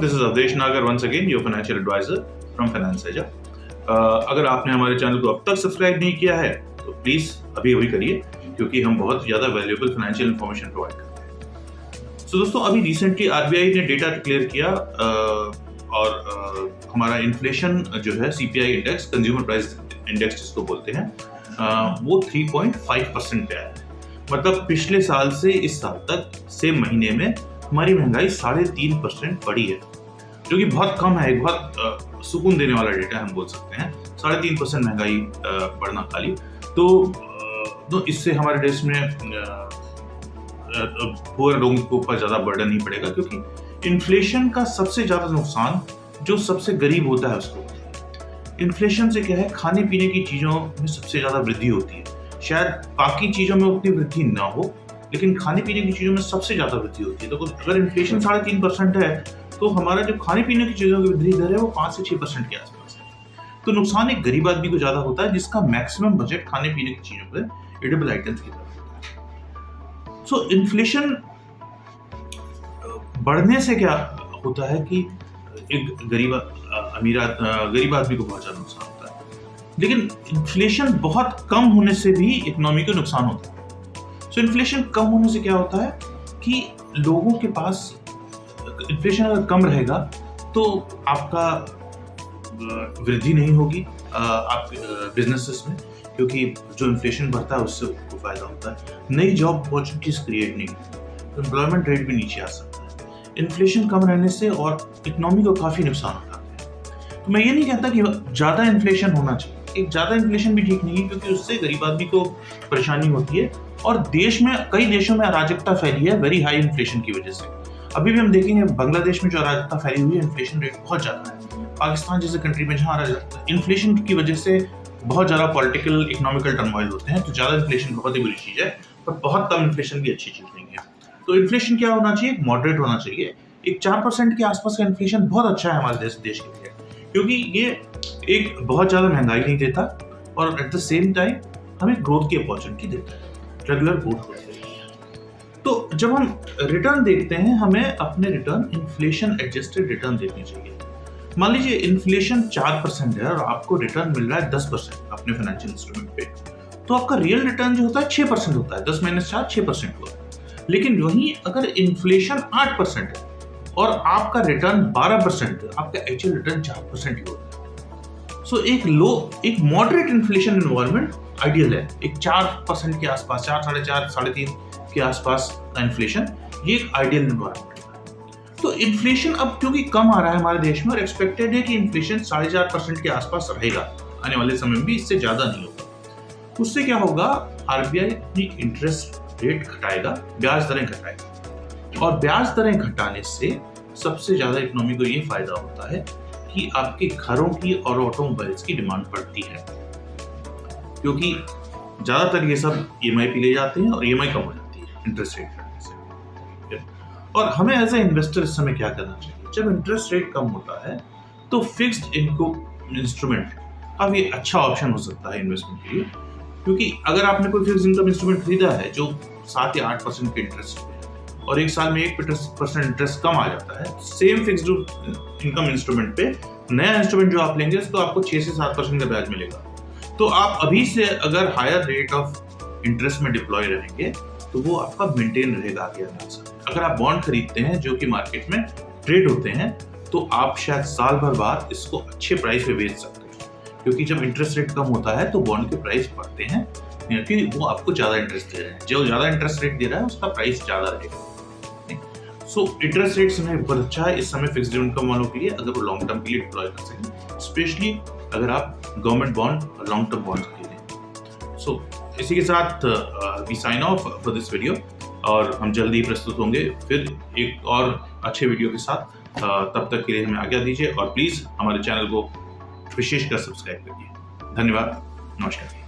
this is Avdesh Nagar once again, your financial advisor from Finance Edge. अगर आपने हमारे channel को अब तक सब्सक्राइब नहीं किया है तो प्लीज अभी करिए, क्योंकि हम बहुत ज्यादा वैल्यूएबल फाइनेंशियल इंफॉर्मेशन प्रोवाइड करते हैं। सो दोस्तों, अभी रिसेंटली आरबीआई ने डेटा डिक्लेयर किया और हमारा इन्फ्लेशन जो है CPI index, consumer price index जिसको बोलते हैं, वो 3.5% पे आया है। मतलब पिछले साल से इस साल तक सेम महीने में हमारी महंगाई 3.5% बढ़ी है, जो कि बहुत कम है। एक बहुत सुकून देने वाला डेटा हम बोल सकते हैं। 3.5% महंगाई बढ़ना खाली तो इससे हमारे देश में पुअर लोगों के ऊपर ज्यादा बर्डन नहीं पड़ेगा, क्योंकि इन्फ्लेशन का सबसे ज्यादा नुकसान जो सबसे गरीब होता है उसको। इन्फ्लेशन से क्या है, खाने पीने की चीजों में सबसे ज्यादा वृद्धि होती है। शायद बाकी चीजों में उतनी वृद्धि ना हो, लेकिन खाने पीने की चीजों में सबसे ज्यादा वृद्धि होती है। तो अगर इन्फ्लेशन 3.5% है तो हमारा जो खाने पीने की चीजों की वृद्धि दर है वो 5 से 6% के आसपास है। तो नुकसान एक गरीब आदमी को ज्यादा होता है, जिसका मैक्सिमम बजट खाने पीने की चीजों पर, एडेबल आइटम्स की तरफ होता है। सो इन्फ्लेशन बढ़ने से क्या होता है कि एक गरीब आदमी को बहुत ज्यादा नुकसान होता है, लेकिन इन्फ्लेशन बहुत कम होने से भी इकोनॉमी को नुकसान होता है। सो इन्फ्लेशन कम होने से क्या होता है कि लोगों के पास, इन्फ्लेशन अगर कम रहेगा तो आपका वृद्धि नहीं होगी आप बिजनेसेस में, क्योंकि जो इन्फ्लेशन बढ़ता है उससे आपको फायदा होता है। नई जॉब अपॉर्चुनिटीज क्रिएट नहीं होती, एम्प्लॉयमेंट रेट भी नीचे आ सकता है इन्फ्लेशन कम रहने से, और इकोनॉमी को काफी नुकसान होता है। तो मैं ये नहीं कहता कि ज्यादा इन्फ्लेशन होना चाहिए। एक ज्यादा इन्फ्लेशन भी ठीक नहीं है, क्योंकि उससे गरीब आदमी को परेशानी होती है, और देश में, कई देशों में अराजकता फैली है वेरी हाई इन्फ्लेशन की वजह से। अभी भी हम देखेंगे बांग्लादेश में जो अराजकता फैली हुई है, इन्फ्लेशन रेट बहुत ज्यादा है। पाकिस्तान जैसे कंट्री में जहाँ इन्फ्लेशन की वजह से बहुत ज्यादा पॉलिटिकल इकोनॉमिकल टर्मोइल होते हैं, तो ज्यादा इन्फ्लेशन बहुत ही बुरी चीज है, पर बहुत कम इन्फ्लेशन भी अच्छी चीज नहीं है। तो इन्फ्लेशन क्या होना चाहिए, मॉडरेट होना चाहिए। एक 4% के आसपास का इन्फ्लेशन बहुत अच्छा है हमारे देश के लिए, क्योंकि ये एक बहुत ज्यादा महंगाई नहीं देता और एट द सेम टाइम हमें ग्रोथ की अपॉर्चुनिटी देता है, रेगुलर ग्रोथ होती है। तो जब हम रिटर्न देखते हैं, हमें अपने रिटर्न इन्फ्लेशन एडजस्टेड रिटर्न देखने चाहिए। मान लीजिए इन्फ्लेशन 4% है और आपको रिटर्न मिल रहा है 10% अपने फाइनेंशियल इंस्ट्रूमेंट पे, तो आपका रियल रिटर्न जो होता है 6% होता है। 10 - 4 6% हुआ। लेकिन वहीं अगर इन्फ्लेशन 8% है और आपका रिटर्न 12% है, आपका एक्चुअल रिटर्न 4% ही होता है। सो एक मॉडरेट इन्फ्लेशन एनवायरनमेंट आइडियल है। एक 4% के आसपास, 4, 4.5, 3.5 के आसपास का इन्फ्लेशन, ये एक आइडियल एनवायरनमेंट है। तो इन्फ्लेशन अब क्योंकि कम आ रहा है हमारे देश में, और एक्सपेक्टेड है कि इन्फ्लेशन 4.5% के आसपास रहेगा आने वाले समय में भी, इससे ज्यादा नहीं होगा। उससे क्या होगा, आरबीआई अपनी इंटरेस्ट रेट घटाएगा, ब्याज दरें घटाएगा, और ब्याज दरें घटाने से सबसे ज्यादा इकोनॉमी को ये फायदा होता है कि आपके घरों की और ऑटोमोबाइल्स की डिमांड बढ़ती है, क्योंकि ज्यादातर ये सब ईएमआई पे ले जाते हैं और ईएमआई कम हो जाती है इंटरेस्ट रेट घटने से। और हमें एज ए इन्वेस्टर इस समय क्या करना चाहिए, जब इंटरेस्ट रेट कम होता है तो फिक्स्ड इनकम इंस्ट्रूमेंट काफी अच्छा ऑप्शन हो सकता है इन्वेस्टमेंट के लिए, क्योंकि अगर आपने कोई फिक्स्ड इनकम इंस्ट्रूमेंट खरीदा है जो 7 या 8% के इंटरेस्ट पे है, और एक साल में 1% इंटरेस्ट कम आ जाता है, सेम फिक्स्ड इनकम इंस्ट्रूमेंट पे नया इंस्ट्रूमेंट जो आप लेंगे तो आपको 6 से 7% का ब्याज मिलेगा। तो आप अभी से अगर हायर रेट ऑफ इंटरेस्ट में डिप्लॉय रहेंगे तो वो आपका मेंटेन रहेगा आगे आने से। अगर आप बॉन्ड खरीदते हैं जो कि मार्केट में ट्रेड होते हैं, तो आप शायद साल भर बाद इसको अच्छे प्राइस पे बेच सकते हैं, क्योंकि जब इंटरेस्ट रेट कम होता है तो बॉन्ड के प्राइस बढ़ते हैं, क्योंकि वो आपको ज्यादा इंटरेस्ट दे रहे हैं। जो ज्यादा इंटरेस्ट रेट दे रहा है उसका प्राइस ज्यादा रहेगा। सो इंटरेस्ट रेट समय बहुत अच्छा है इस समय फिक्स्ड इनकम वालों के लिए, अगर वो लॉन्ग टर्म के लिए डिप्लॉय कर सकें, स्पेशली अगर आप गवर्नमेंट बॉन्ड और लॉन्ग टर्म बॉन्ड खरीदें। सो इसी के साथ we sign off for this video, और हम जल्दी ही प्रस्तुत होंगे फिर एक और अच्छे वीडियो के साथ। तब तक के लिए हमें आज्ञा दीजिए, और प्लीज हमारे चैनल को विशेषकर सब्सक्राइब करिए। धन्यवाद, नमस्कार।